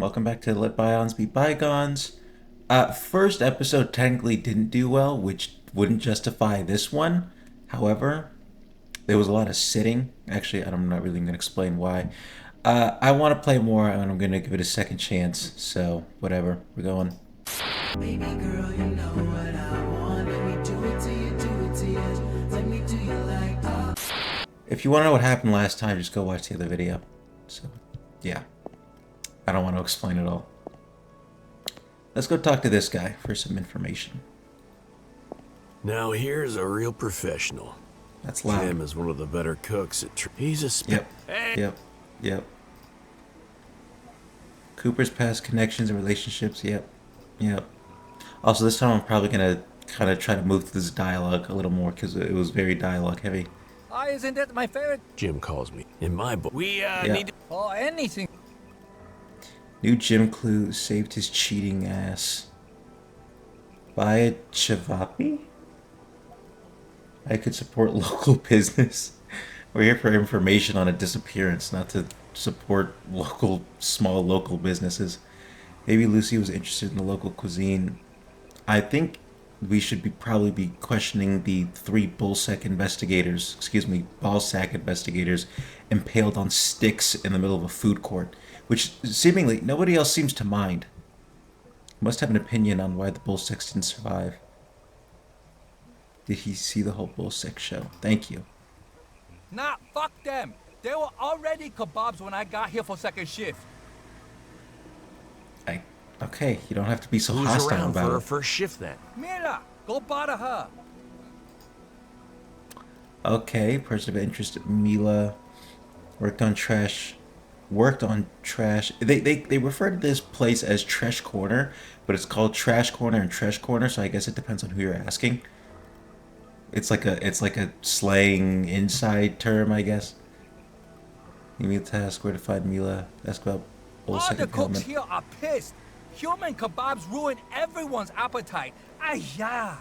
Welcome back to Let Byons Be Bygones. First episode technically didn't do well, which wouldn't justify this one. However, there was a lot of sitting. Actually, I'm not really going to explain why. I want to play more, and I'm going to give it a second chance. So, whatever. We're going. Baby girl, you know what I want. Let me do it to you, do it to you. Let me do you like If you want to know what happened last time, just go watch the other video. So, yeah. I don't want to explain it all. Let's go talk to this guy for some information. Now here's a real professional. That's loud. Jim is one of the better cooks at. He's a Yep. Cooper's past connections and relationships. Yep. Also, this time I'm probably gonna kind of try to move through this dialogue a little more because it was very dialogue heavy. Why isn't that my favorite? Jim calls me. In my book, we need to. Or anything. New gym clue saved his cheating ass. Buy a Chavapi? I could support local business. We're here for information on a disappearance, not to support small local businesses. Maybe Lucy was interested in the local cuisine. I think we should probably be questioning the three ballsack investigators impaled on sticks in the middle of a food court, which seemingly nobody else seems to mind. Must have an opinion on why the ballsacks didn't survive. Did he see the whole ballsack show? Thank you. Nah, fuck them. They were already kebabs when I got here for second shift. Okay, you don't have to be so Who's hostile around about for it. her first shift then? Mira, go bother her. Okay, person of interest, Mila. Worked on trash. They refer to this place as Trash Corner, but it's called Trash Corner and Trash Corner, so I guess it depends on who you're asking. It's like a slang inside term, I guess. You meet the task where to find Mila. Ask about All the cooks impalement. here are pissed. Human kebabs ruin everyone's appetite. Ayah.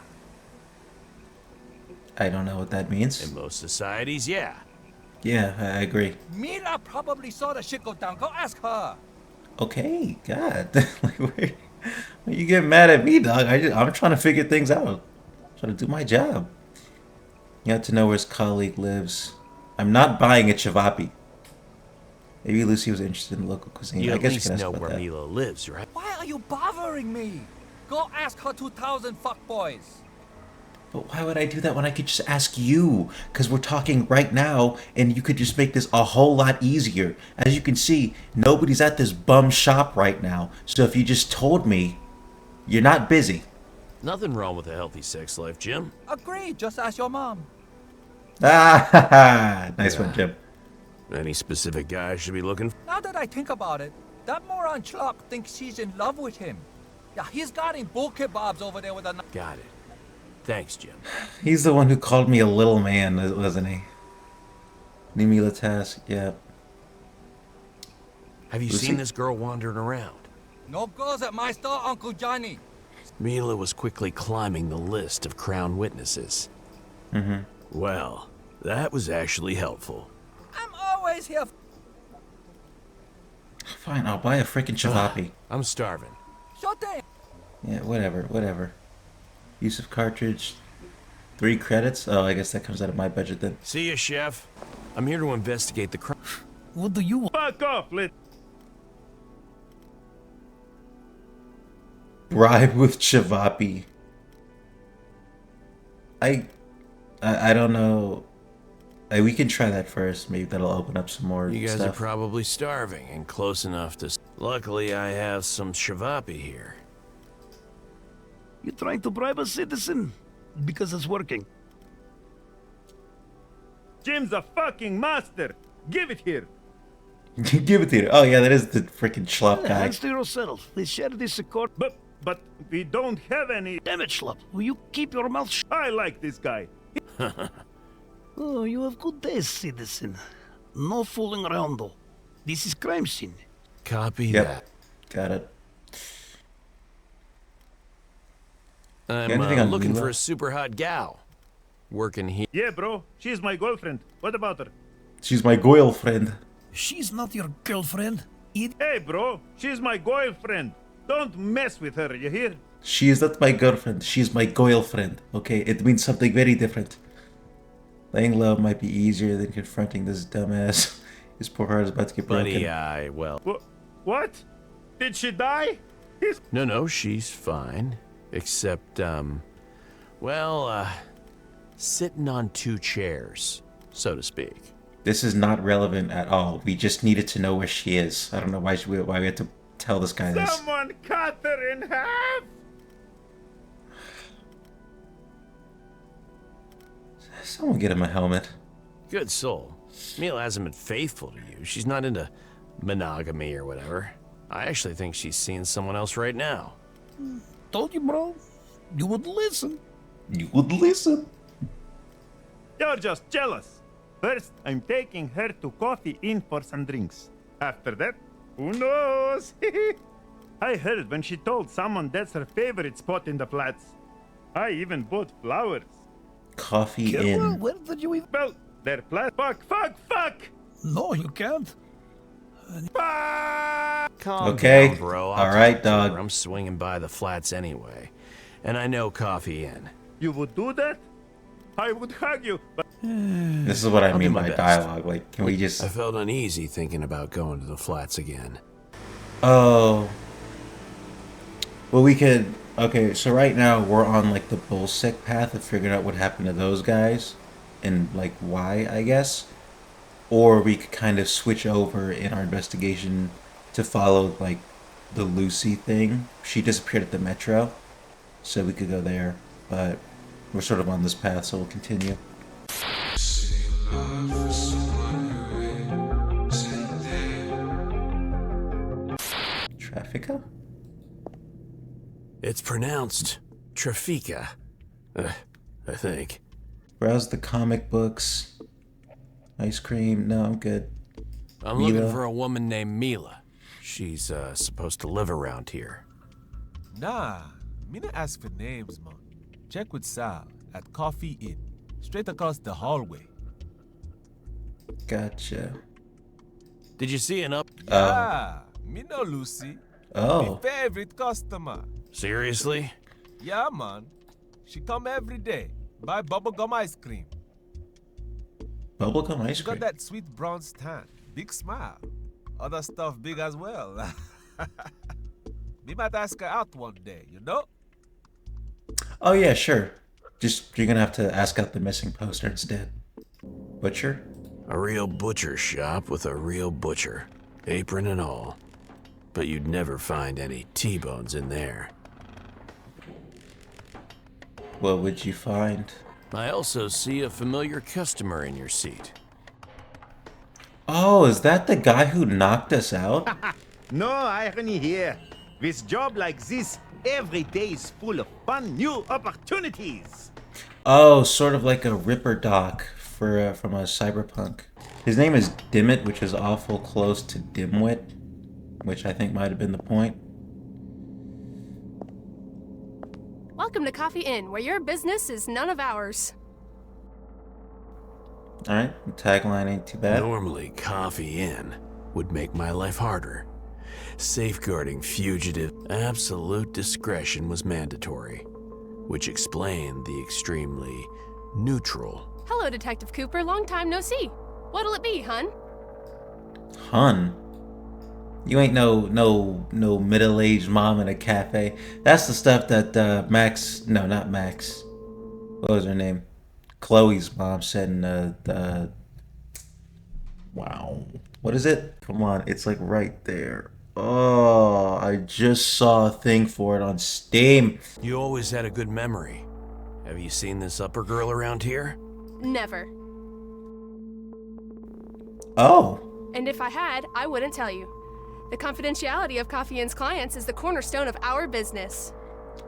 I don't know what that means. In most societies, yeah. Yeah, I agree. Mira probably saw the shit go down. Go ask her. Okay, God. Like, why you get mad at me, dog? I'm trying to figure things out. I'm trying to do my job. You have to know where his colleague lives. I'm not buying a Chavapi. Maybe Lucy was interested in the local cuisine. You I at guess you least can ask know about where that. Mila lives, right? Why are you bothering me? Go ask her 2,000 fuckboys. But why would I do that when I could just ask you? Because we're talking right now, and you could just make this a whole lot easier. As you can see, nobody's at this bum shop right now. So if you just told me, you're not busy. Nothing wrong with a healthy sex life, Jim. Agreed, just ask your mom. Ah, nice one, Jim. Any specific guy I should be looking for? Now that I think about it, that moron Chuck thinks she's in love with him. Yeah, he's got him bull kebabs over there with a... Got it. Thanks, Jim. He's the one who called me a little man, wasn't he? New Mila task, yeah. Have you Lucy? seen this girl wandering around? No girls at my store, Uncle Johnny. Mila was quickly climbing the list of Crown witnesses. Mm-hmm. Well, that was actually helpful. I'm always here. Fine, I'll buy a freaking Chavapi. I'm starving. Sure thing. Yeah, whatever. Use of cartridge, 3 credits? Oh, I guess that comes out of my budget then. See ya, Chef. I'm here to investigate the crime. What do you want? Fuck off, Bribe with Chavapi. I don't know. We can try that first. Maybe that'll open up some more You guys stuff. are probably starving and close enough to... Luckily, I have some Chavapi here. You trying to bribe a citizen? Because it's working. Jim's a fucking master. Give it here. Give it to you. Oh yeah, that is the freaking schlop guy. Hands to yourself. They share this accord. But we don't have any. Damn it, schlub. Will you keep your mouth shut? I like this guy. Oh, you have good taste, citizen. No fooling around, though. This is crime scene. Copy Yep, that. got it. I'm anything on looking Mila? for a super hot gal. Working here. Yeah, bro. She's my girlfriend. What about her? She's my girlfriend. She's not your girlfriend. Hey, bro, she's my girlfriend. Don't mess with her, you hear? She is not my girlfriend. She is my girlfriend. Okay, it means something very different. Laying low might be easier than confronting this dumbass. His poor heart is about to get broken. Buddy, well... What? Did she die? No, she's fine. Except, sitting on two chairs, so to speak. This is not relevant at all. We just needed to know where she is. I don't know why we had to tell this guy this. Someone cut her in half! Someone get him a helmet. Good soul. Mila hasn't been faithful to you. She's not into monogamy or whatever. I actually think she's seeing someone else right now. Told you, bro. You would listen. You would listen. You're just jealous. First, I'm taking her to Coffee Inn for some drinks. After that, who knows? I heard when she told someone that's her favorite spot in the flats. I even bought flowers. Coffee Inn. Where did you even... Well, they're fuck! No, you can't. Fuck! Calm Okay. down, bro. All right, dog. I'm swinging by the flats anyway. And I know Coffee Inn. You would do that? I would hug you, but... This is what I I'll mean do my by best. dialogue. Like, can we just... I felt uneasy thinking about going to the flats again. Oh. Well, we could... Okay, so right now we're on, like, the bullsick path of figuring out what happened to those guys. And, like, why, I guess. Or we could kind of switch over in our investigation to follow, like, the Lucy thing. She disappeared at the metro. So we could go there. But we're sort of on this path, so we'll continue. Traffica? It's pronounced Trafika. I think. Browse the comic books. Ice cream. No, I'm good. I'm Mila. looking for a woman named Mila. She's supposed to live around here. Nah, me not ask for names, man. Check with Sal at Coffee Inn, straight across the hallway. Gotcha. Did you see an up? Yeah, me know Lucy. Oh. My favorite customer. Seriously? Yeah, man. She come every day, buy bubblegum ice cream. Bubblegum ice She cream. got that sweet brown stand, big smile. Other stuff big as well. Me might ask her out one day, you know? Oh yeah, sure. Just you're gonna have to ask out the missing poster instead. Butcher? A real butcher shop with a real butcher, apron and all. But you'd never find any T-bones in there. What would you find? I also see a familiar customer in your seat. Oh, is that the guy who knocked us out? No irony here. With job like this, every day is full of fun new opportunities. Oh, sort of like a Ripper Doc for from a cyberpunk. His name is Dimit, which is awful close to Dimwit, which I think might have been the point. Welcome to Coffee Inn, where your business is none of ours. Alright, the tagline ain't too bad. Normally, Coffee Inn would make my life harder. Safeguarding fugitive, absolute discretion was mandatory, which explained the extremely neutral. Hello, Detective Cooper. Long time no see. What'll it be, hun? Hun? You ain't no middle-aged mom in a cafe. That's the stuff that Max, no, not Max. What was her name? Chloe's mom said in the wow. What is it? Come on, it's like right there. Oh, I just saw a thing for it on Steam. You always had a good memory. Have you seen this upper girl around here? Never. Oh. And if I had, I wouldn't tell you. The confidentiality of Coffee Inn's clients is the cornerstone of our business.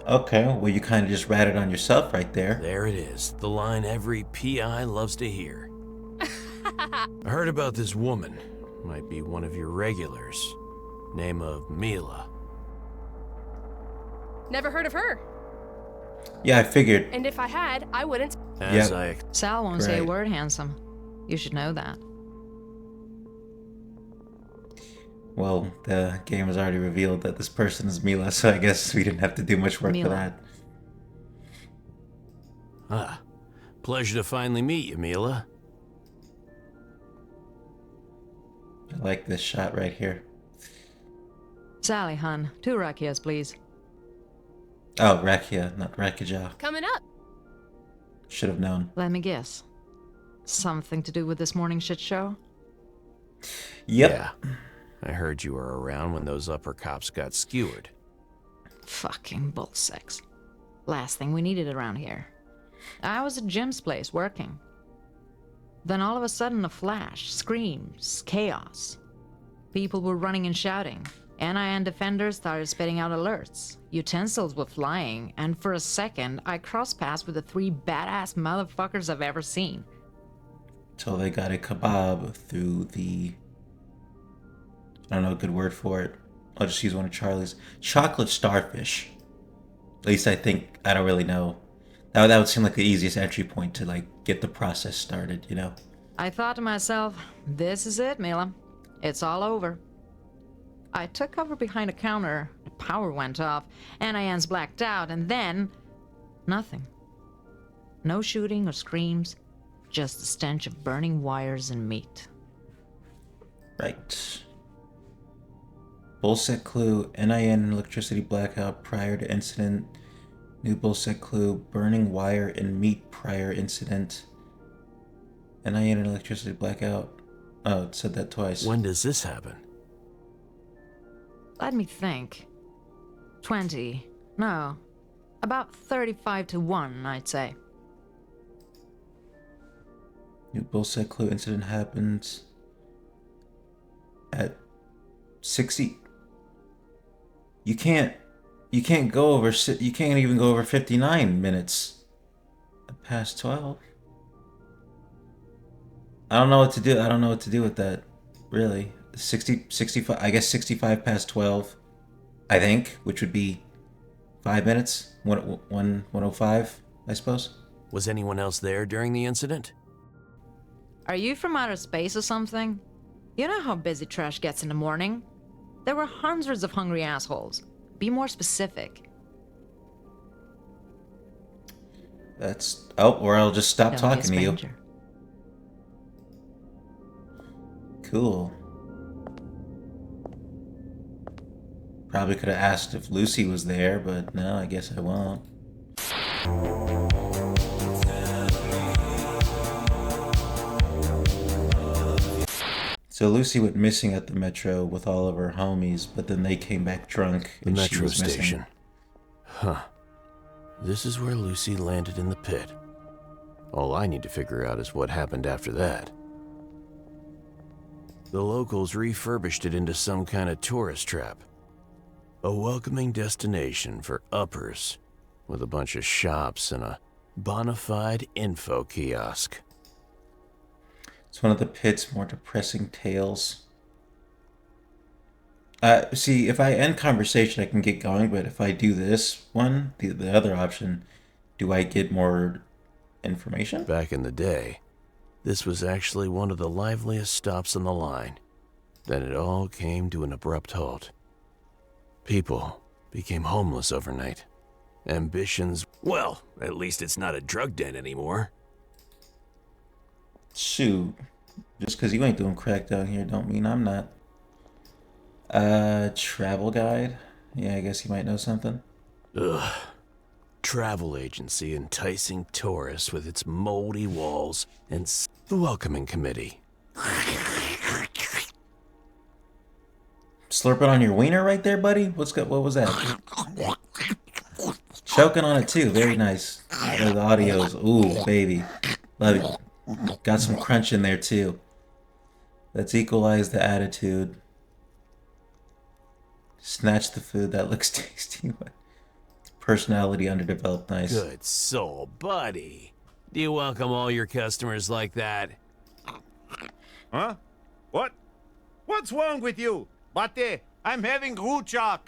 Okay, well you kind of just ratted on yourself right there. There it is, the line every PI loves to hear. I heard about this woman. Might be one of your regulars. Name of Mila. Never heard of her. Yeah, I figured. And if I had, I wouldn't. As Yep. I Sal won't say a Right. word, handsome. You should know that. Well, the game has already revealed that this person is Mila, so I guess we didn't have to do much work for Mila. that. Ah, pleasure to finally meet you, Mila. I like this shot right here. Sally, hun. 2 rakias, please. Oh, Rakia, not Rakija. Coming up. Should have known. Let me guess. Something to do with this morning's shit show? Yep. Yeah. I heard you were around when those upper cops got skewered. Fucking bullsex. Last thing we needed around here. I was at Jim's place working. Then all of a sudden a flash, screams, chaos. People were running and shouting. NIN defenders started spitting out alerts. Utensils were flying, and for a second I crossed paths with the 3 badass motherfuckers I've ever seen. Till they got a kebab through the... I don't know a good word for it. I'll just use one of Charlie's. Chocolate starfish. At least I think, I don't really know. That would seem like the easiest entry point to like get the process started, you know? I thought to myself, this is it, Mila. It's all over. I took cover behind a counter, the power went off, NIN's blacked out, and then... nothing. No shooting or screams, just the stench of burning wires and meat. Right. Bullset clue, NIN and electricity blackout prior to incident. New bullset clue, burning wire and meat prior incident. NIN and electricity blackout. Oh, it said that twice. When does this happen? Let me think. 20. No. About 35 to 1, I'd say. New bullset clue incident happens at 60. You can't go over. You can't even go over 59 minutes past 12. I don't know what to do. I don't know what to do with that. Really, 65. I guess 65 past 12. I think, which would be 5 minutes. 105, I suppose. Was anyone else there during the incident? Are you from outer space or something? You know how busy trash gets in the morning? There were hundreds of hungry assholes. Be more specific. That's... Oh, or I'll just stop Don't be a talking to you. stranger. Cool. Probably could have asked if Lucy was there, but no, I guess I won't. So Lucy went missing at the metro with all of her homies, but then they came back drunk The and she metro was missing. station. Huh. This is where Lucy landed in the pit. All I need to figure out is what happened after that. The locals refurbished it into some kind of tourist trap. A welcoming destination for uppers, with a bunch of shops and a bona fide info kiosk. It's one of the pit's more depressing tales. See, if I end conversation, I can get going, but if I do this one, the other option, do I get more information? Back in the day, this was actually one of the liveliest stops on the line. Then it all came to an abrupt halt. People became homeless overnight. Ambitions, well, at least it's not a drug den anymore. Shoot. Just because you ain't doing crack down here don't mean I'm not. Travel guide? Yeah, I guess you might know something. Ugh. Travel agency enticing tourists with its moldy walls and the welcoming committee. Slurping on your wiener right there, buddy? What was that? Choking on it too. Very nice. The audio's, ooh, baby. Love it. Got some crunch in there too. Let's equalize the attitude. Snatch the food that looks tasty. Personality underdeveloped, nice. Good soul, buddy. Do you welcome all your customers like that? Huh? What? What's wrong with you? Bate, I'm having Ruchak.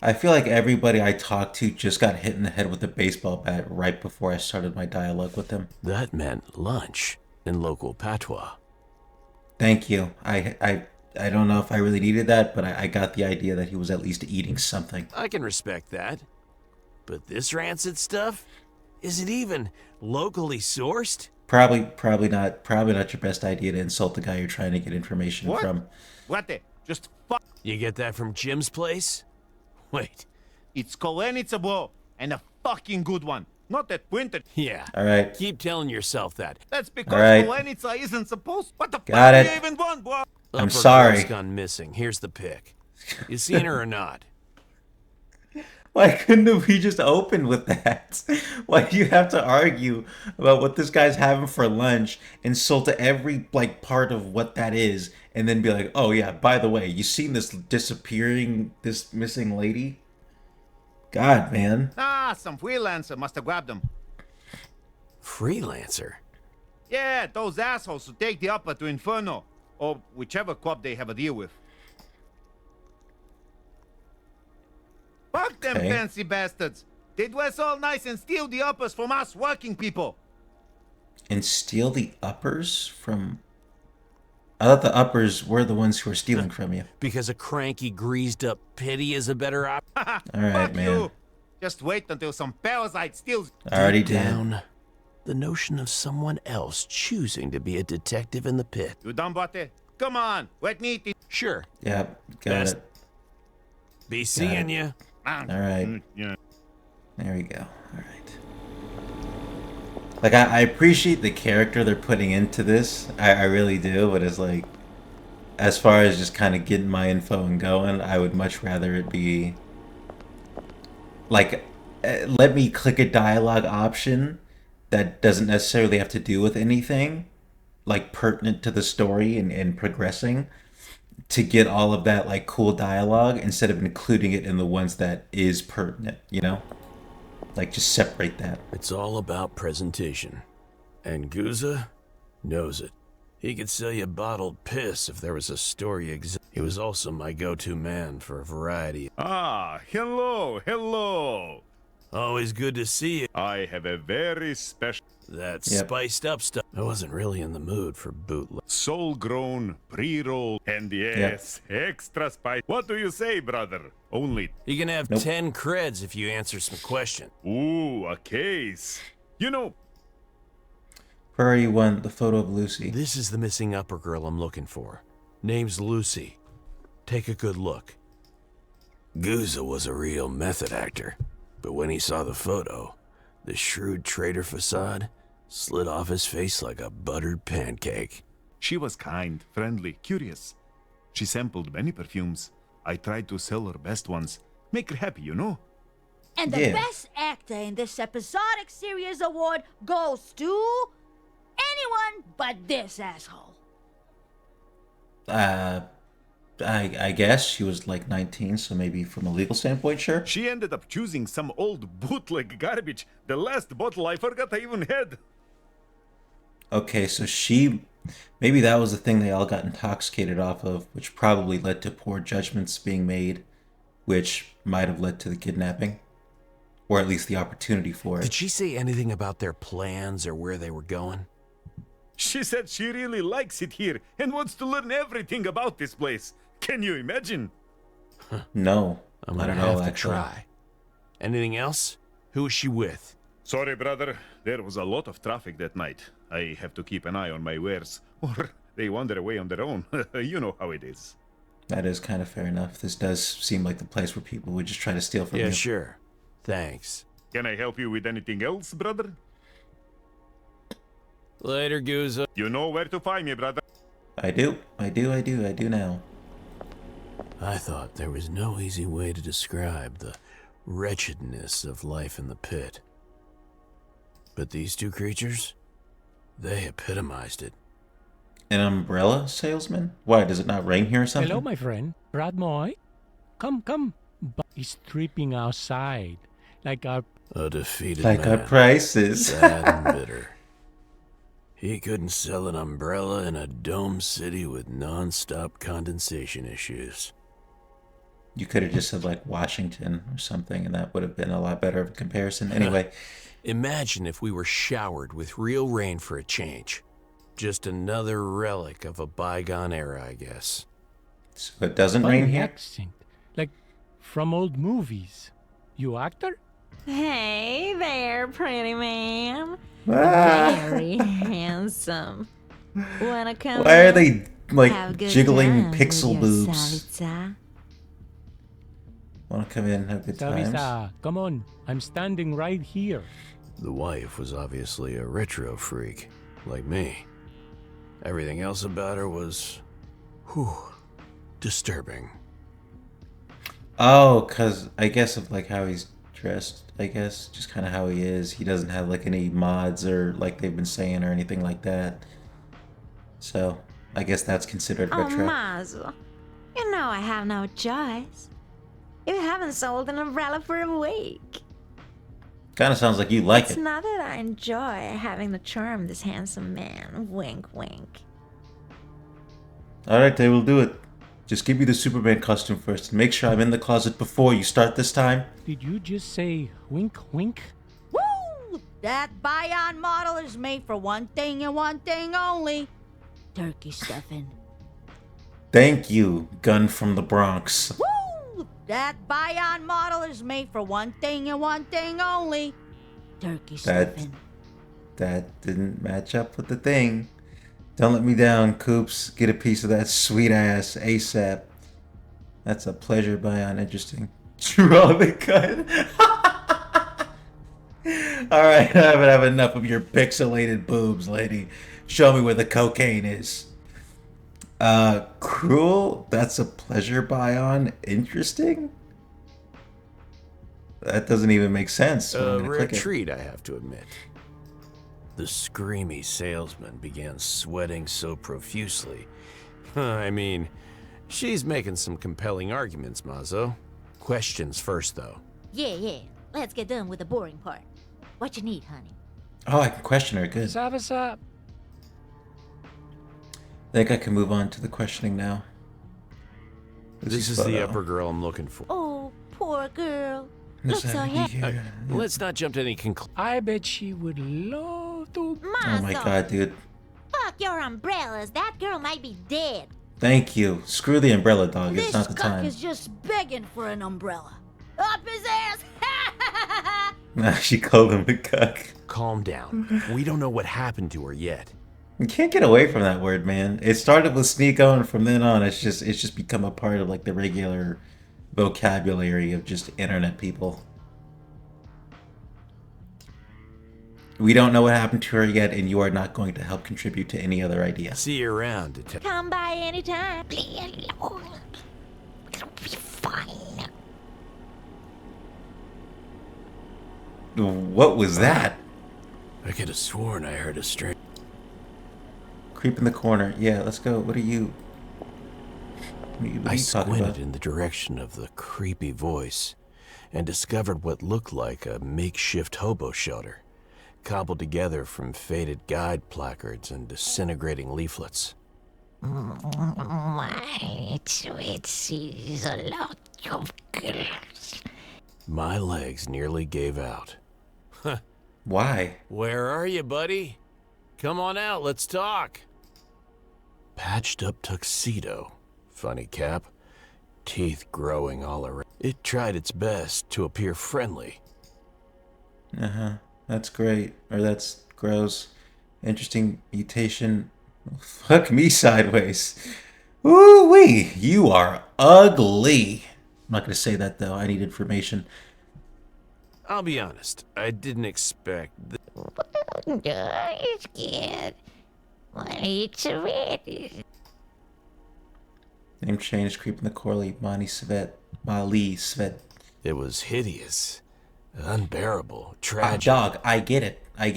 I feel like everybody I talked to just got hit in the head with a baseball bat right before I started my dialogue with them. That meant lunch in local patois. Thank you. I don't know if I really needed that, but I got the idea that he was at least eating something. I can respect that. But this rancid stuff? Is it even locally sourced? Probably not your best idea to insult the guy you're trying to get information What? from. What the? Just fuck. You get that from Jim's place? Wait. It's Kolenica, bro. And a fucking good one. Not that printed. Yeah. All right. Keep telling yourself that. That's because All right. Kolenica isn't supposed. What the Got fuck it. do you even want, bro? I'm Upper sorry. girl's gone missing. Here's the pic. You seen her or not? Why couldn't we just open with that? Why do you have to argue about what this guy's having for lunch, insult to every like part of what that is, and then be like, oh yeah, by the way, you seen this missing lady? God, man. Ah, some freelancer must have grabbed them. Freelancer? Yeah, those assholes who take the upper to Inferno. Or whichever club they have a deal with. Fuck them Okay. fancy bastards. They dress all nice and steal the uppers from us working people. And steal the uppers from... I thought the uppers were the ones who were stealing from you. Because a cranky, greased-up pity is a better option? All right, Fuck man. you. Just wait until some parasite steals. I already Deep did. down, the notion of someone else choosing to be a detective in the pit. You done, Butte? Come on, let me eat it. Sure. Yep, got Best. it. Be seeing you. All right. Yeah. There we go. All right. Like, I appreciate the character they're putting into this. I really do. But it's like, as far as just kind of getting my info and going, I would much rather it be like, let me click a dialogue option that doesn't necessarily have to do with anything, like pertinent to the story and progressing, to get all of that like cool dialogue instead of including it in the ones that is pertinent, you know? Like, just separate that. It's all about presentation. And Guza knows it. He could sell you bottled piss if there was a story He was also my go-to man for a variety. Ah, hello. Always good to see you. I have a very special That Yep. spiced up stuff. I wasn't really in the mood for bootleg. soul-grown pre-roll and yes, extra spice. What do you say, brother? Only, You can have Nope. 10 creds if you answer some questions. ooh, a case. You know, Priority 1, the photo of Lucy. This is the missing upper girl I'm looking for. Name's Lucy. Take a good look. Guza was a real method actor, but when he saw the photo, the shrewd trader facade slid off his face like a buttered pancake. she was kind, friendly, curious. She sampled many perfumes. I tried to sell her best ones. Make her happy, you know? And the Yeah. best actor in this episodic series award goes to anyone but this asshole. I guess she was like 19, so maybe from a legal standpoint, sure. She ended up choosing some old bootleg garbage. The last bottle I forgot I even had. Okay, so maybe that was the thing they all got intoxicated off of, which probably led to poor judgments being made, which might have led to the kidnapping, or at least the opportunity for Did it. she say anything about their plans or where they were going? She said she really likes it here and wants to learn everything about this place. Can you imagine? No, I'm I gonna don't know, have to actually. try. Anything else? Who is she with? Sorry, brother. There was a lot of traffic that night. I have to keep an eye on my wares, or they wander away on their own. You know how it is. That is kind of fair enough. This does seem like the place where people would just try to steal from Yeah, you. sure. Thanks. Can I help you with anything else, brother? Later, Guza. You know where to find me, brother. I do now. I thought there was no easy way to describe the wretchedness of life in the pit. But these two creatures, they epitomized it. An umbrella salesman? Why, does it not rain here or something? Hello, my friend. Brad Moy. Come. But he's tripping outside. Like our... A defeated Like our man. prices. Sad and bitter. He couldn't sell an umbrella in a dome city with non-stop condensation issues. You could have just said like Washington or something, and that would have been a lot better of a comparison. Anyway, Imagine if we were showered with real rain for a change. Just another relic of a bygone era, I guess. So it doesn't rain Funny here? accent, like from old movies. You actor? Hey there, pretty man. Ah. Very handsome. Wanna come Why are in? they Have a like good jiggling time pixel with your boobs? Savitsa. Want to come in and have good times? Savisa, come on. I'm standing right here. The wife was obviously a retro freak, like me. Everything else about her was, disturbing. Oh, cause I guess of like how he's dressed. I guess just kind of how he is. He doesn't have like any mods or like they've been saying or anything like that. So I guess that's considered Oh, retro. Mazel. You know I have no choice. You haven't sold an umbrella for a week. Kind of sounds like you like It's it. not that I enjoy having to charm this handsome man. Wink, wink. All right, they will do it. Just give me the Superman costume first and make sure I'm in the closet before you start this time. Did you just say wink, wink? Woo! That Bion model is made for one thing and one thing only. Turkey stuffing. Thank you, gun from the Bronx. Woo! That Bion model is made for one thing and one thing only. Turkey stuffing. That didn't match up with the thing. Don't let me down, Coops. Get a piece of that sweet ass ASAP. That's a pleasure, Bion. Interesting. Draw the gun. Alright, I haven't have enough of your pixelated boobs, lady. Show me where the cocaine is. Cruel? That's a pleasure, Bion. Interesting? That doesn't even make sense. when I'm A gonna rare click it. treat, I have to admit. The screamy salesman began sweating so profusely. I mean, she's making some compelling arguments, Mazo. Questions first, though. Yeah. Let's get done with the boring part. What you need, honey? Oh, I can question her. Good. Savisa, I think I can move on to the questioning now. This is the upper girl I'm looking for. Oh, poor girl. Looks Looks so like happy. you- Let's not jump to any conclusions. I bet she would love to. Oh my god, dude. Fuck your umbrellas. That girl might be dead. Thank you. Screw the umbrella, dog. It's This not the cuck time. is just begging for an umbrella. Up his ass! Nah, she called him a cuck. Calm down. We don't know what happened to her yet. You can't get away from that word, man. It started with Sneeko, and from then on, it's just become a part of like the regular vocabulary of just internet people. We don't know what happened to her yet, and you are not going to help contribute to any other idea. See you around, detective. Come by anytime. Leave alone. It'll be fine. What was that? I could have sworn I heard a strange. Creep in the corner. Yeah, let's go. What are you? What are you I talking squinted about? in the direction of the creepy voice and discovered what looked like a makeshift hobo shelter, cobbled together from faded guide placards and disintegrating leaflets. It's a lot of girls. My legs nearly gave out. Why? Where are you, buddy? Come on out, let's talk. Patched up tuxedo. Funny cap. Teeth growing all around. It tried its best to appear friendly. Uh-huh. That's great. Or that's gross. Interesting mutation. Fuck me sideways. Ooh-wee. You are ugly. I'm not going to say that, though. I need information. I'll be honest, I didn't expect It's good. It's ready. Name change. Creep in the Corley. Mali Svet. It was hideous, unbearable, tragic. Dog, I get it. I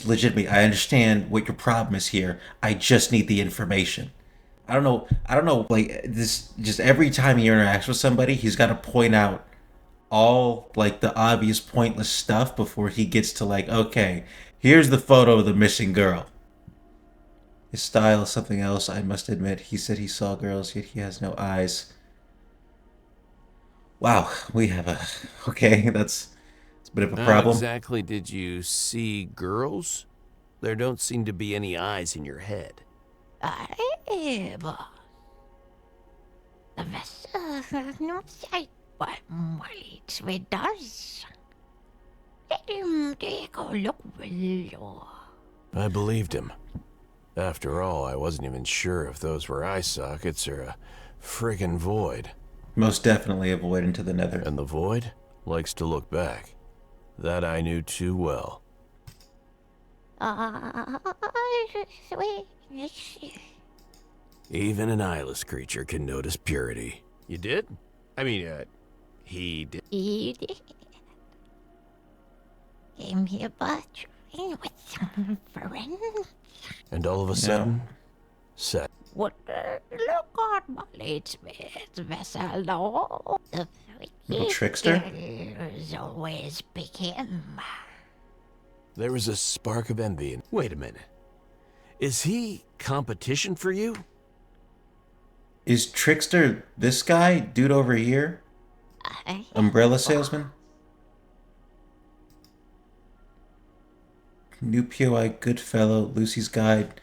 legitimately, I understand what your problem is here. I just need the information. I don't know, like, this, just every time he interacts with somebody, he's got to point out all, like, the obvious pointless stuff before he gets to, like, okay, here's the photo of the missing girl. His style is something else, I must admit. He said he saw girls, yet he has no eyes. Wow, we have a... Okay, it's a bit of a How problem. exactly did you see girls? There don't seem to be any eyes in your head. Boss. The vessel not sight, but it's with us. Let him take a look below. I believed him. After all, I wasn't even sure if those were eye sockets or a friggin' void. Most definitely a void into the nether. And the void likes to look back. That I knew too well. Even an eyeless creature can notice purity. You did? I mean, he did. He did. Came here but with some friends. And all of a sudden, set. What look on my leads with vessel though. The Little trickster? is always pick him. There was a spark of envy. Wait a minute. Is he competition for you? Is Trickster this guy? Dude over here? Umbrella salesman? New POI Goodfellow, Lucy's Guide.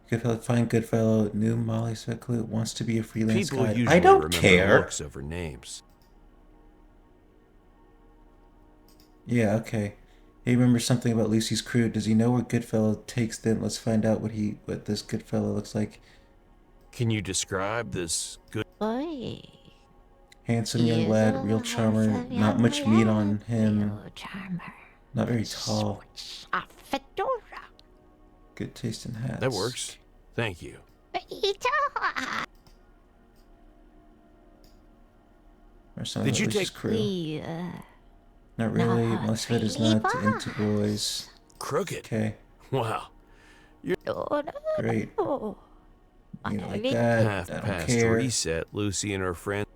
Goodfellow, find Goodfellow, new Molly Seclu, wants to be a freelance People guide. usually I don't remember care. looks over names. Yeah, okay. He remembers something about Lucy's crew. Does he know where Goodfellow takes them? Let's find out what this Goodfellow looks like. Can you describe this good? Boy. Handsome young lad, real charmer, not much meat on him. Real charmer. Not very tall. A fedora. Good taste in hats. That works. Thank you. Or some Did of you Lucy's take crew. Not really. Most of it is not into boys. Crooked? Okay. Wow. Great. You like that? Half I don't past care. reset, Lucy and her friend.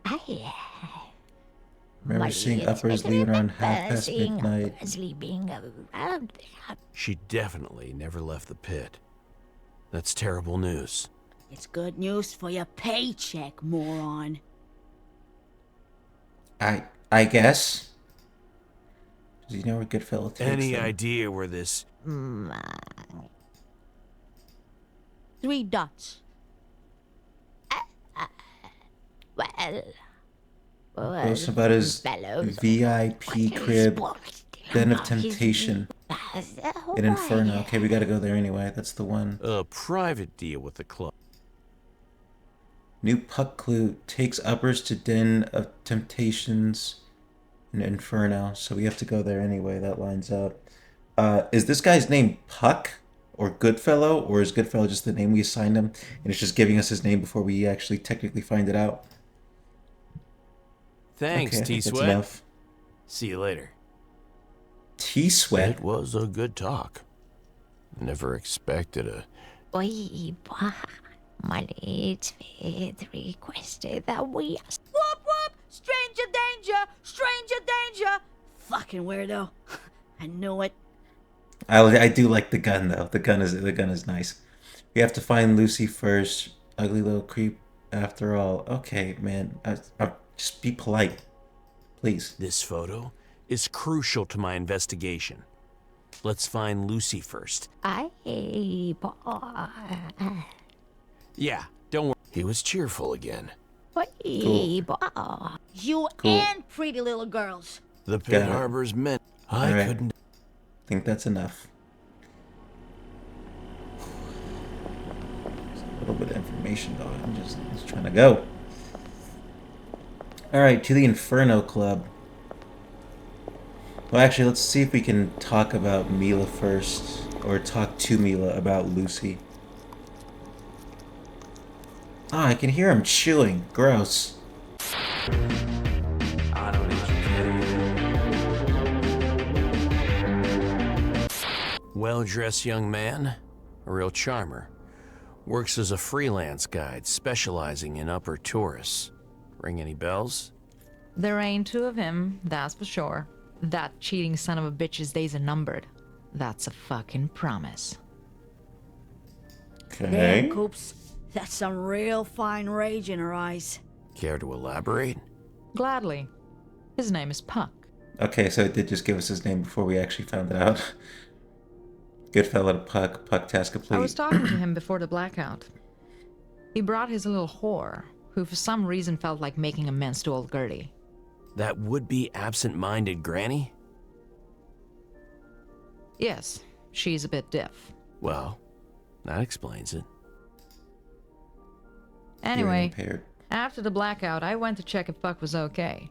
Remember seeing uppers leaving around half past midnight. She definitely never left the pit. That's terrible news. It's good news for your paycheck, moron. I guess. Does he know where Goodfellow takes Any them? idea where this... 3 dots. Post about his VIP crib, Den of Temptation, in Inferno. Okay, we gotta go there anyway. That's the one. A private deal with the club. New puck clue takes uppers to Den of Temptations in Inferno. So we have to go there anyway. That lines up. Is this guy's name Puck or Goodfellow, or is Goodfellow just the name we assigned him and it's just giving us his name before we actually technically find it out? Thanks, Okay, I think that's T-Sweat. enough. See you later. T-Sweat? It was a good talk. Never expected a... My leads with requested that we... Whoop whoop! Stranger danger! Stranger danger! Fucking weirdo. I knew it. I do like the gun though. The gun is nice. We have to find Lucy first. Ugly little creep. After all, okay, man. Just be polite, please. This photo is crucial to my investigation. Let's find Lucy first. Yeah, don't worry. He was cheerful again. You and pretty little girls. The pit Got it. harbors meant I All right. couldn't... I think that's enough. Just a little bit of information though. I'm just trying to go. Alright, to the Inferno Club. Well, actually, let's see if we can talk about Mila first. Or talk to Mila about Lucy. Ah, I can hear him chewing. Gross. I don't need you kidding. Well-dressed young man, a real charmer. Works as a freelance guide, specializing in upper tourists. Ring any bells? There ain't 2 of him, that's for sure. That cheating son of a bitch's days are numbered. That's a fucking promise. Okay. Damn, Coops. That's some real fine rage in her eyes. Care to elaborate? Gladly. His name is Puck. Okay, so it did just give us his name before we actually found it out. Good fella to Puck. Puck task complete. I was talking to him before the blackout. He brought his little whore, who for some reason felt like making amends to old Gertie. That would-be absent-minded granny? Yes, she's a bit deaf. Well, that explains it. Anyway, impaired. after the blackout, I went to check if Puck was okay.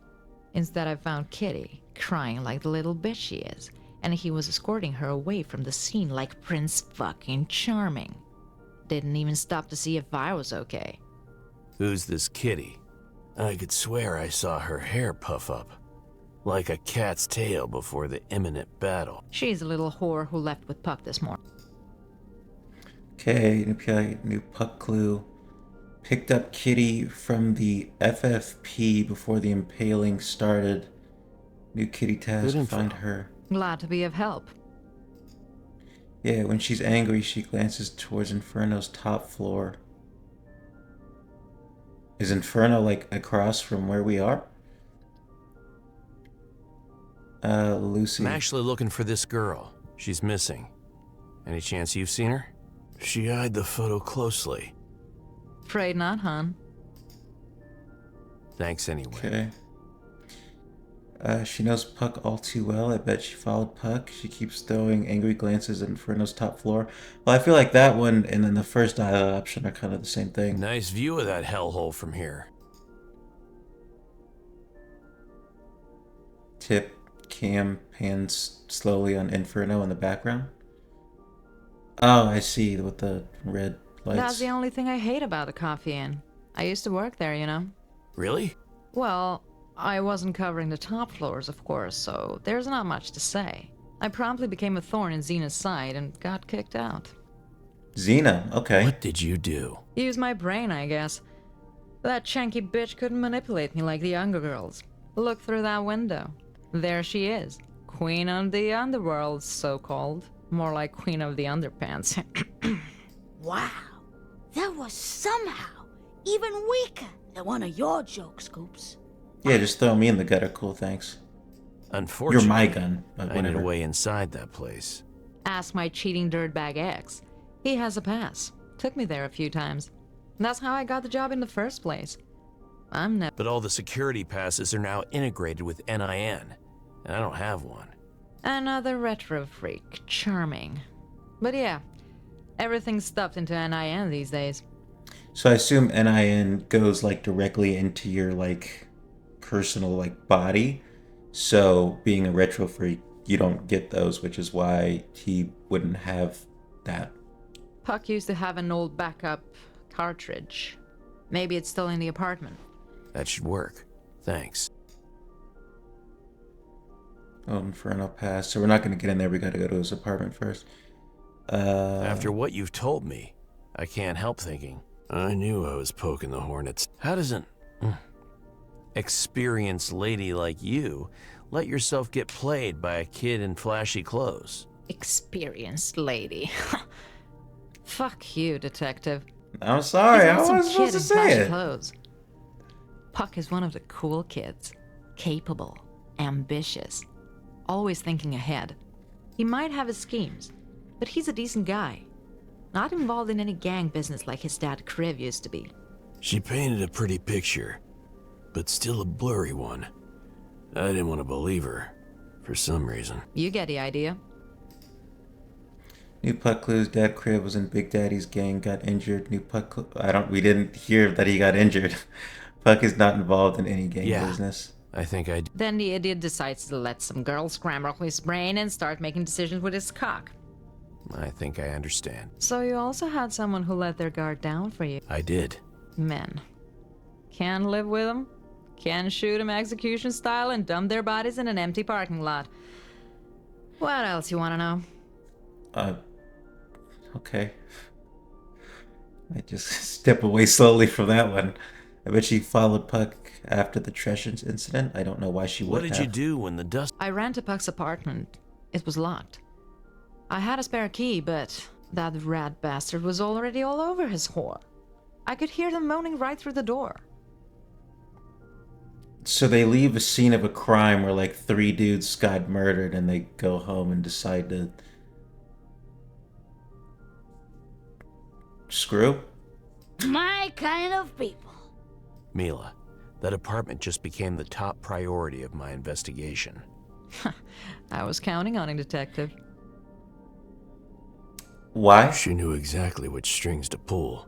Instead, I found Kitty, crying like the little bitch she is, and he was escorting her away from the scene like Prince fucking Charming. Didn't even stop to see if I was okay. Who's this Kitty? I could swear I saw her hair puff up. Like a cat's tail before the imminent battle. She's a little whore who left with Puck this morning. Okay, new Puck clue. Picked up Kitty from the FFP before the impaling started. New Kitty task, find her. Glad to be of help. Yeah, when she's angry, she glances towards Inferno's top floor. Is Inferno, like, across from where we are? Lucy. I'm actually looking for this girl. She's missing. Any chance you've seen her? She eyed the photo closely. Afraid not, hon. Thanks anyway. Okay. She knows Puck all too well. I bet she followed Puck. She keeps throwing angry glances at Inferno's top floor. Well, I feel like that one and then the first option are kind of the same thing. Nice view of that hellhole from here. Tip cam pans slowly on Inferno in the background. Oh, I see, with the red lights. That's the only thing I hate about the Coffee Inn. I used to work there, you know. Really? Well, I wasn't covering the top floors, of course, so there's not much to say. I promptly became a thorn in Xena's side and got kicked out. Xena, okay. What did you do? Use my brain, I guess. That chanky bitch couldn't manipulate me like the younger girls. Look through that window. There she is. Queen of the underworld, so-called. More like queen of the underpants. Wow. That was somehow even weaker than one of your jokes, Scoops. Yeah, just throw me in the gutter, cool, thanks. Unfortunately, you're my gun, but I need a whatever. way inside that place. Ask my cheating dirtbag ex. He has a pass. Took me there a few times. That's how I got the job in the first place. I'm never. But all the security passes are now integrated with NIN, and I don't have one. Another retro freak. Charming. But yeah, everything's stuffed into NIN these days. So I assume NIN goes like directly into your like personal like body. So being a retro freak, you don't get those, which is why he wouldn't have that. Puck used to have an old backup cartridge. Maybe it's still in the apartment. That should work. Thanks. Oh, Inferno pass. So we're not going to get in there. We got to go to his apartment first. After what you've told me, I can't help thinking. I knew I was poking the hornets. How does an experienced lady like you let yourself get played by a kid in flashy clothes? Experienced lady. Fuck you, detective. I'm sorry, I He's not wasn't some supposed kid to in say flashy it. clothes. Puck is one of the cool kids. Capable. Ambitious. Always thinking ahead. He might have his schemes, but he's a decent guy. Not involved in any gang business like his dad Kriv used to be. She painted a pretty picture, but still a blurry one. I didn't want to believe her, for some reason. You get the idea. New Puck clues. Dad Crib was in Big Daddy's gang, got injured. New Puck. We didn't hear that he got injured. Puck is not involved in any gang business. I think I. Then the idiot decides to let some girl scramble his brain and start making decisions with his cock. I think I understand. So you also had someone who let their guard down for you. I did. Men. Can't live with them. Can't shoot them execution style and dump their bodies in an empty parking lot. What else you want to know? Okay. I just step away slowly from that one. I bet she followed Puck after the Treshens incident. I don't know why she would What did have. you do when the dust... I ran to Puck's apartment. It was locked. I had a spare key, but that rat bastard was already all over his whore. I could hear them moaning right through the door. So they leave a scene of a crime where like 3 dudes got murdered and they go home and decide to screw? My kind of people. Mila, that apartment just became the top priority of my investigation. I was counting on it, Detective. Why? She knew exactly which strings to pull.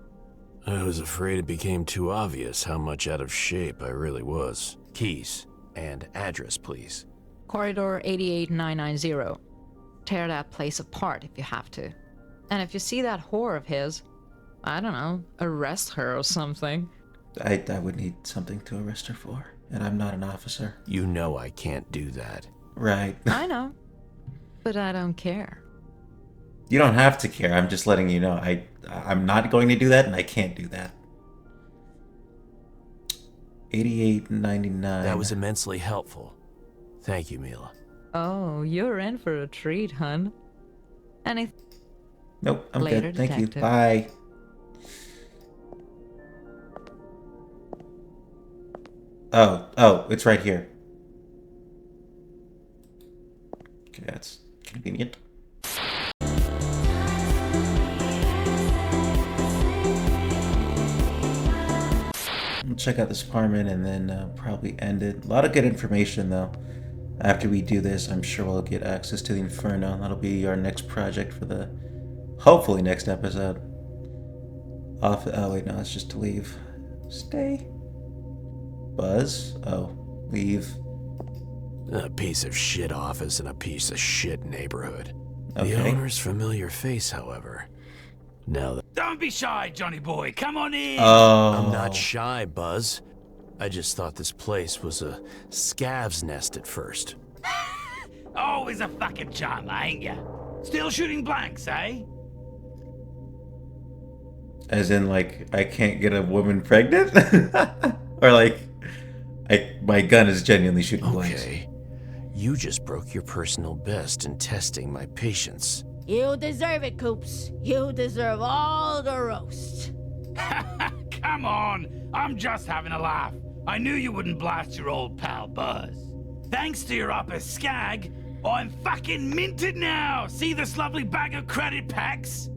I was afraid it became too obvious how much out of shape I really was. Keys and address, please. Corridor 88990. Tear that place apart if you have to. And if you see that whore of his, I don't know, arrest her or something. I would need something to arrest her for, and I'm not an officer. You know I can't do that. Right. I know, but I don't care. You don't have to care. I'm just letting you know. I'm not going to do that, and I can't do that. 88.99. That was immensely helpful. Thank you, Mila. Oh, you're in for a treat, hun. Anything? Nope, I'm Later, good. Thank you. detective. Bye. Oh, it's right here. Okay, that's convenient. We'll check out this apartment and then probably end it. A lot of good information, though. After we do this, I'm sure we'll get access to the Inferno. That'll be our next project for the, hopefully, next episode. Oh, wait, no, that's just to leave. Stay. Buzz? Oh, leave. A piece of shit office in a piece of shit neighborhood. Okay. The owner's familiar face, however. Now that... Don't be shy, Johnny boy. Come on in. Oh. I'm not shy, Buzz. I just thought this place was a scav's nest at first. Always a fucking charmer, ain't ya? Still shooting blanks, eh? As in, like, I can't get a woman pregnant? Or, like, my gun is genuinely shooting blanks. Okay. You just broke your personal best in testing my patience. You deserve it, Coops. You deserve all the roast. Come on. I'm just having a laugh. I knew you wouldn't blast your old pal Buzz. Thanks to your upper skag, I'm fucking minted now. See this lovely bag of credit packs?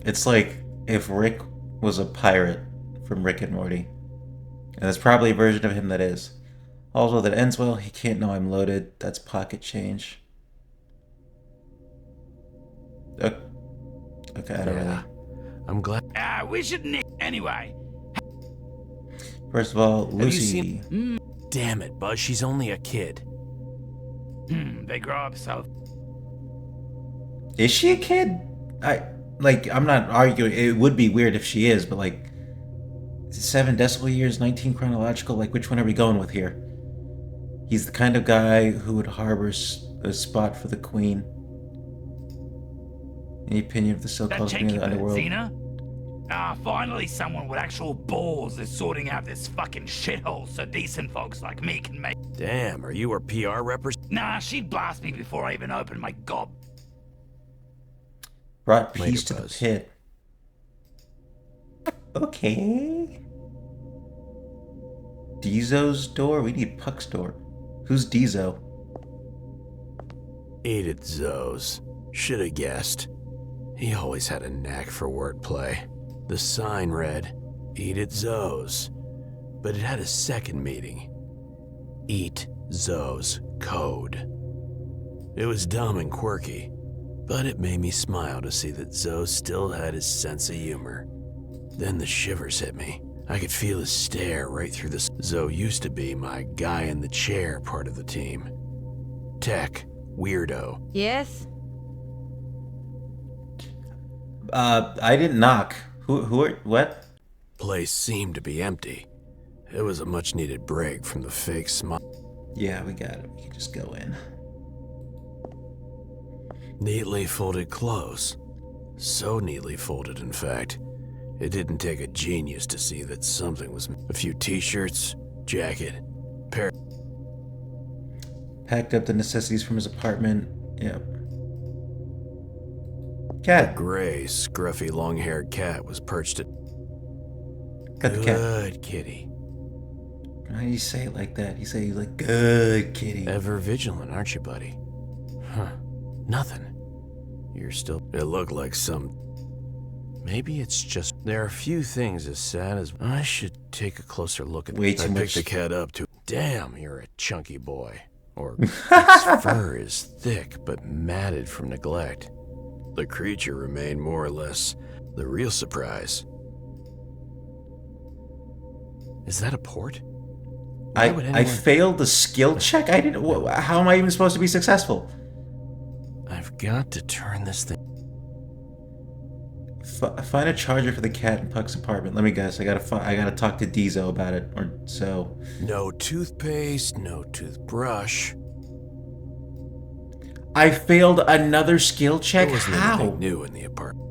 It's like if Rick was a pirate from Rick and Morty. And there's probably a version of him that is. Also, that ends well. He can't know I'm loaded. That's pocket change. Okay, I don't really. I'm glad. We should anyway. First of all, Have you Lucy. seen... Damn it, Buzz. She's only a kid. They grow up so. Is she a kid? I'm not arguing. It would be weird if she is, but like, 7 decimal years, 19 chronological. Like, which one are we going with here? He's the kind of guy who would harbor a spot for the queen. Any opinion of the so-called queen of the underworld? Xena? Finally someone with actual balls is sorting out this fucking shithole so decent folks like me can make... Damn, are you her PR representative? Nah, she'd blast me before I even opened my gob. Brought Later, peace to the Buzz. pit. Okay. Deezo's door? We need Puck's door. Who's Deezo? Eat it, Zoes. Shoulda guessed. He always had a knack for wordplay. The sign read, Eat it, Zoes. But it had a second meaning. Eat Zoe's code. It was dumb and quirky, but it made me smile to see that Zoe still had his sense of humor. Then the shivers hit me. I could feel his stare right through this. Zoe used to be my guy in the chair part of the team. Tech, weirdo. Yes? I didn't knock. Who are, what? Place seemed to be empty. It was a much needed break from the fake smile. Yeah, we got it. We can just go in. Neatly folded clothes. So neatly folded, in fact. It didn't take a genius to see that something was... A few t-shirts, jacket, pair... Packed up the necessities from his apartment. Yep. Cat. A gray, scruffy, long-haired cat was perched at... Got the cat. Good kitty. Why do you say it like that? You say you like, good kitty. Ever vigilant, aren't you, buddy? Huh. Nothing. You're still... It looked like some... Maybe it's just there are a few things as sad as I should take a closer look at. Way too I much. picked the cat up too. Damn, you're a chunky boy. Or its fur is thick but matted from neglect. The creature remained more or less the real surprise. Is that a port? I failed the skill check. I didn't. How am I even supposed to be successful? I've got to turn this thing. Find a charger for the cat in Puck's apartment. Let me guess. I gotta talk to Diesel about it, or so. No toothpaste, no toothbrush. I failed another skill check. There wasn't How? anything new in the apartment.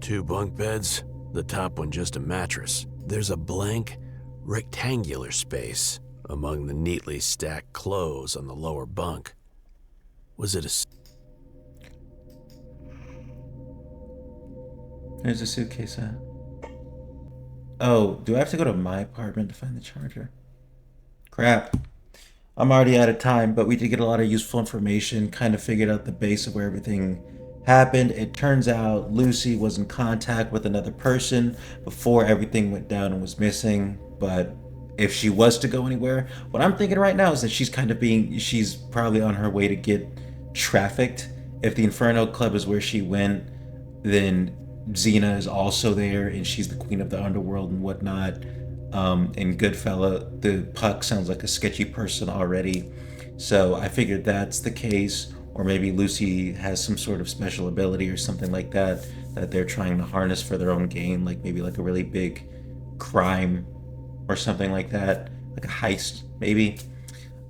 2 bunk beds. The top one just a mattress. There's a blank, rectangular space among the neatly stacked clothes on the lower bunk. Was it a... There's a suitcase at. Oh, do I have to go to my apartment to find the charger? Crap. I'm already out of time, but we did get a lot of useful information, kind of figured out the base of where everything happened. It turns out Lucy was in contact with another person before everything went down and was missing, but if she was to go anywhere, what I'm thinking right now is that she's probably on her way to get trafficked. If the Inferno Club is where she went, then Xena is also there, and she's the queen of the underworld and whatnot. And Goodfella, the Puck, sounds like a sketchy person already. So I figured that's the case, or maybe Lucy has some sort of special ability or something like that they're trying to harness for their own gain, like maybe like a really big crime or something like that, like a heist maybe.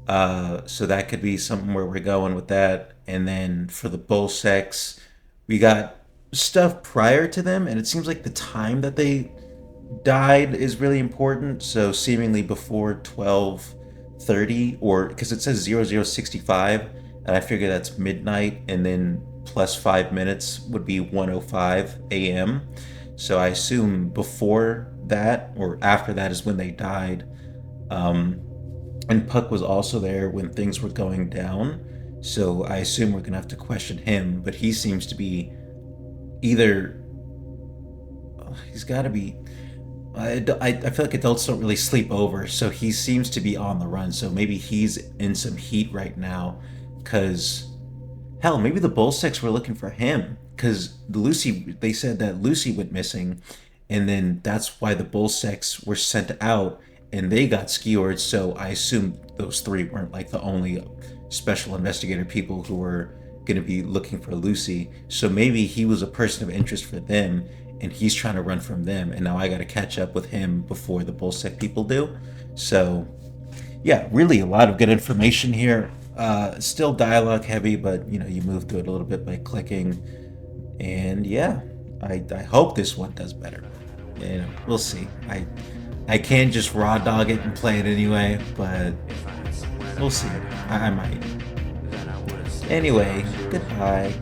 So that could be something where we're going with that. And then for the bull sex, we got stuff prior to them, and it seems like the time that they died is really important. So seemingly before 12:30, or because it says 0065, and I figure that's midnight, and then plus 5 minutes would be 1:05 a.m. So I assume before that or after that is when they died. And Puck was also there when things were going down, so I assume we're gonna have to question him, but he seems to be either he's got to be I feel like adults don't really sleep over, so he seems to be on the run. So maybe he's in some heat right now, because hell, maybe the bull sex were looking for him, because they said that Lucy went missing, and then that's why the bull sex were sent out and they got skewered. So I assume those 3 weren't like the only special investigator people who were going to be looking for Lucy. So maybe he was a person of interest for them, and he's trying to run from them, and now I got to catch up with him before the bullsec people do. So yeah, really a lot of good information here. Still dialogue heavy, but you move through it a little bit by clicking. And yeah, I hope this one does better. We'll see. I can't just raw dog it and play it anyway, but we'll see. I might. Anyway, goodbye.